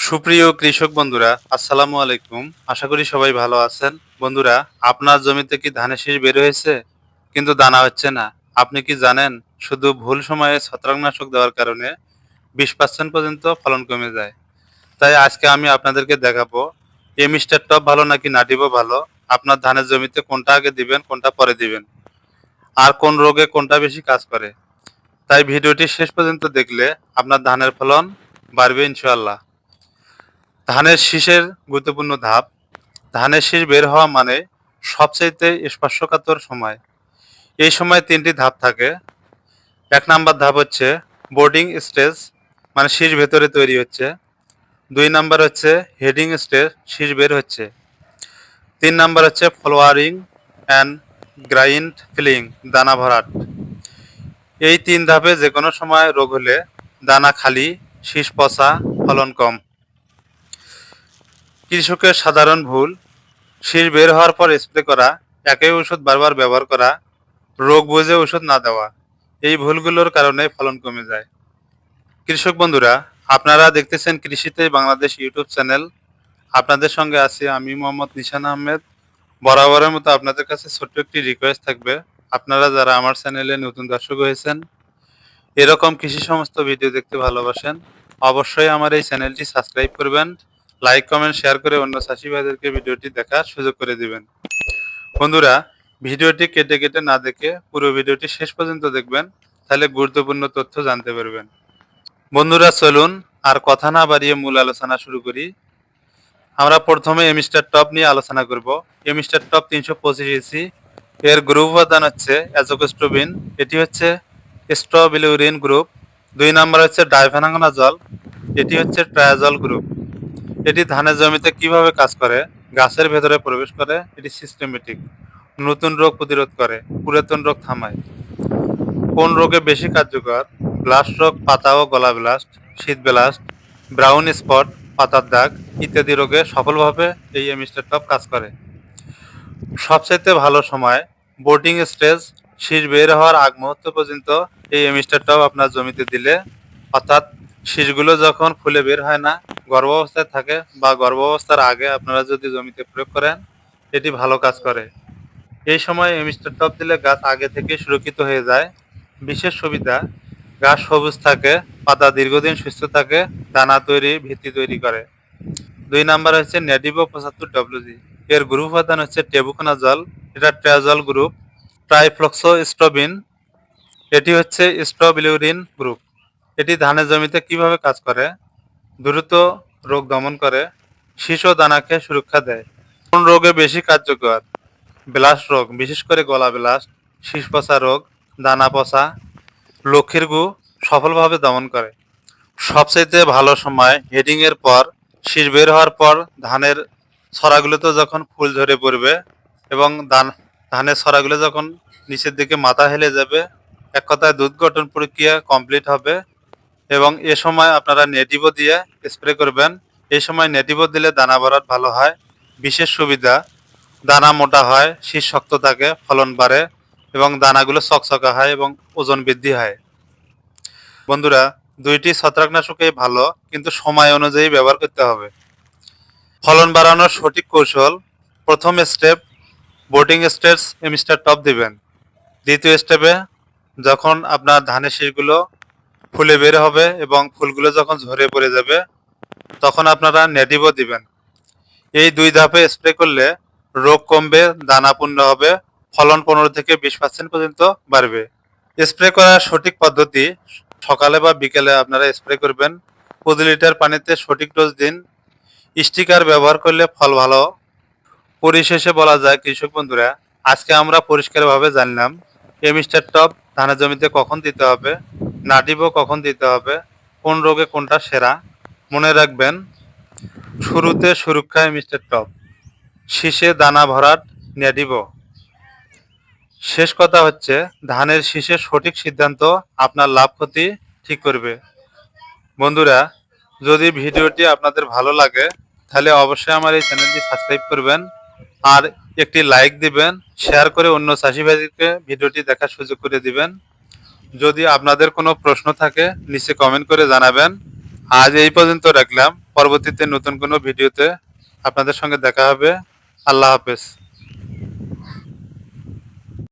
সুপ্রিয় কৃষক বন্ধুরা, আসসালামু আলাইকুম। আশা করি সবাই ভালো আছেন। বন্ধুরা, আপনার জমিতে কি ধানের শীষ বের হয়েছে কিন্তু দানা হচ্ছে না? আপনি কি জানেন শুধু ভুল সময়ে ছত্রাকনাশক দেওয়ার কারণে 20% পর্যন্ত ফলন কমে যায়। তাই আজকে আমি আপনাদেরকে দেখাবো মিস্টার টপ ভালো নাকি নাটিভো ভালো। আপনার ধানের জমিতে কোনটা আগে দিবেন, কোনটা পরে দিবেন, আর কোন রোগে কোনটা বেশি কাজ করে। তাই ভিডিওটি শেষ পর্যন্ত দেখলে আপনার ধানের ফলন বাড়বে ইনশাআল্লাহ। ধানের শীষের গুরুত্বপূর্ণ ধাপ। ধানের শীষ বের হওয়া মানে সবচাইতে স্পর্শকাতর সময়। এই সময় 3টি ধাপ থাকে। 1 নাম্বার ধাপ হচ্ছে বোর্ডিং স্টেজ, মানে শীষ ভেতরে তৈরি হচ্ছে। 2 নাম্বার হচ্ছে হেডিং স্টেজ, শীষ বের হচ্ছে। 3 নাম্বার হচ্ছে ফ্লাওয়ারিং অ্যান্ড গ্রাইন্ড ফিলিং, দানা ভরাট। এই 3 ধাপে যে কোনো সময় রোগ হলে দানা খালি, শীষ পচা, ফলন কম। কৃষকের সাধারণ ভুল: শীষ বের হওয়ার পর স্প্রে করা, একই ওষুধ বারবার ব্যবহার করা, রোগ বুঝে ওষুধ না দেওয়া। এই ভুলগুলোর কারণে ফলন কমে যায়। কৃষক বন্ধুরা, আপনারা দেখতেছেন কৃষিতে বাংলাদেশ ইউটিউব চ্যানেল। আপনাদের সঙ্গে আছি আমি মোহাম্মদ নিশান আহমেদ। বরাবরের মতো আপনাদের কাছে ছোট্ট একটি রিকোয়েস্ট থাকবে, আপনারা যারা আমার চ্যানেলে নতুন দর্শক হয়েছেন, এরকম কৃষি সমস্ত ভিডিও দেখতে ভালোবাসেন, অবশ্যই আমার এই চ্যানেলটি সাবস্ক্রাইব করবেন, লাইক কমেন্ট শেয়ার করে অন্য চাষি ভাইদেরকে ভিডিওটি দেখার সুযোগ করে দিবেন। বন্ধুরা, ভিডিওটি কেটে কেটে না দেখে পুরো ভিডিওটি শেষ পর্যন্ত দেখবেন, তাহলে গুরুত্বপূর্ণ তথ্য জানতে পারবেন। বন্ধুরা, চলুন আর কথা না বাড়িয়ে মূল আলোচনা শুরু করি। আমরা প্রথমে মিস্টার টপ নিয়ে আলোচনা করব। মিস্টার টপ 325 ইসি, এর গ্রুপ উপাদান হচ্ছে অ্যাজোকোস্ট্রোবিন, এটি হচ্ছে স্ট্রোবিলুরিন গ্রুপ। 2 নাম্বার হচ্ছে ডাইফেনাকোনাজল, এটি হচ্ছে ট্রায়াজল গ্রুপ। এটি ধানের জমিতে কিভাবে কাজ করে? গাছের ভেতরে প্রবেশ করে, এটি সিস্টেমেটিক, নতুন রোগ প্রতিরোধ করে, পুরাতন রোগ থামায়। কোন রোগে বেশি কার্যকর? ব্লাস্ট রোগ, পাতা ও গলা ব্লাস্ট, শীত ব্লাস্ট, ব্রাউন স্পট, পাতার দাগ ইত্যাদি রোগে সফলভাবে এই মিস্টার টপ কাজ করে। সবচাইতে ভালো সময় বোর্ডিং স্টেজ, শীষ বের হওয়ার আগ মুহূর্ত পর্যন্ত এই মিস্টার টপ আপনার জমিতে দিলে, অর্থাৎ শীষগুলো যখন ফুলে বের হয় না, গর্ভাবস্থায় থাকে বা গর্ভাবস্থার আগে আপনারা যদি জমিতে প্রয়োগ করেন, এটি ভালো কাজ করে। এই সময় মিস্টার টপ দিলে গাছ আগে থেকে সুরক্ষিত হয়ে যায়। বিশেষ সুবিধা: গাছ সবুজ থাকে, পাতা দীর্ঘদিন সুস্থ থাকে, দানা তৈরি ভিত্তি তৈরি করে। 2 নাম্বার হচ্ছে নেটিভো 75 WG, এর গ্রুপ উপাদান হচ্ছে টেবুকোনাজল, এটা ট্রাজল গ্রুপ। ট্রাইফ্লক্সোস্ট্রোবিন, এটি হচ্ছে স্ট্রোবিলুরিন গ্রুপ। এটি ধানের জমিতে কিভাবে কাজ করে? দ্রুত রোগ দমন করে, শীষ ও দানাকে সুরক্ষা দেয়। কোন রোগে বেশি কার্যকর? ব্লাস্ট রোগ, বিশেষ করে গলা ব্লাস্ট, শীষ পচা রোগ, দানা পচা, লক্ষ্মীর গু সফলভাবে দমন করে। সবচাইতে ভালো সময় হেডিং এর পর, শীষ বের হওয়ার পর ধানের ছড়াগুলোতে যখন ফুল ঝরে পড়বে এবং ধানের ছড়াগুলো যখন নিচের দিকে মাথা হেলে যাবে, এক কথায় দুধ গঠন প্রক্রিয়া কমপ্লিট হবে, এবং এ সময় আপনারা নেটিভো দিয়ে স্প্রে করবেন। এই সময় নেটিভো দিলে দানা ভরাট ভালো হয়। বিশেষ সুবিধা: দানা মোটা হয়, শীষ শক্ত থাকে, ফলন বাড়ে এবং দানাগুলো চকচকা হয় এবং ওজন বৃদ্ধি হয়। বন্ধুরা, দুইটি ছত্রাকনাশকই ভালো, কিন্তু সময় অনুযায়ী ব্যবহার করতে হবে। ফলন বাড়ানোর সঠিক কৌশল: প্রথম step, boarding stage mister top দিবেন। দ্বিতীয় স্টেপে যখন আপনার ধানের শীষগুলো ফুলে বের হবে এবং ফুলগুলো যখন ঝরে পড়ে যাবে, তখন আপনারা নেটিভো দিবেন। এই 2 ধাপে স্প্রে করলে রোগ কমবে, দানা পূর্ণ হবে, ফলন 15 থেকে 20% পর্যন্ত বাড়বে। স্প্রে করার সঠিক পদ্ধতি: সকালে বা বিকেলে আপনারা স্প্রে করবেন। প্রতি লিটার পানিতে সঠিক ডোজ দিন। স্টিকার ব্যবহার করলে ফল ভালো। পরিশেষে বলা যায় কৃষক বন্ধুরা, আজকে আমরা পরিষ্কারভাবে জানলাম মিস্টার টপ ধানের জমিতে কখন দিতে হবে, নাটিভো কখন দিতে হবে, কোন রোগে কোনটা সেরা। মনে রাখবেন, শুরুতে সুরক্ষায় মিস্টার টপ, শীষে দানা ভরাট নেটিভো। শেষ কথা হচ্ছে, ধানের শীষের সঠিক সিদ্ধান্ত আপনার লাভ ক্ষতি ঠিক করবে। বন্ধুরা, যদি ভিডিওটি আপনাদের ভালো লাগে, তাহলে অবশ্যই আমার এই চ্যানেলটি সাবস্ক্রাইব করবেন আর একটি লাইক দিবেন, শেয়ার করে অন্য চাষি ভাইদেরকে ভিডিওটি দেখার সুযোগ করে দিবেন। যদি আপনাদের কোনো প্রশ্ন থাকে নিচে কমেন্ট করে জানাবেন। আজ এই পর্যন্ত রাখলাম। পরবর্তীতে নতুন কোনো ভিডিওতে আপনাদের সঙ্গে দেখা হবে। আল্লাহ হাফেজ।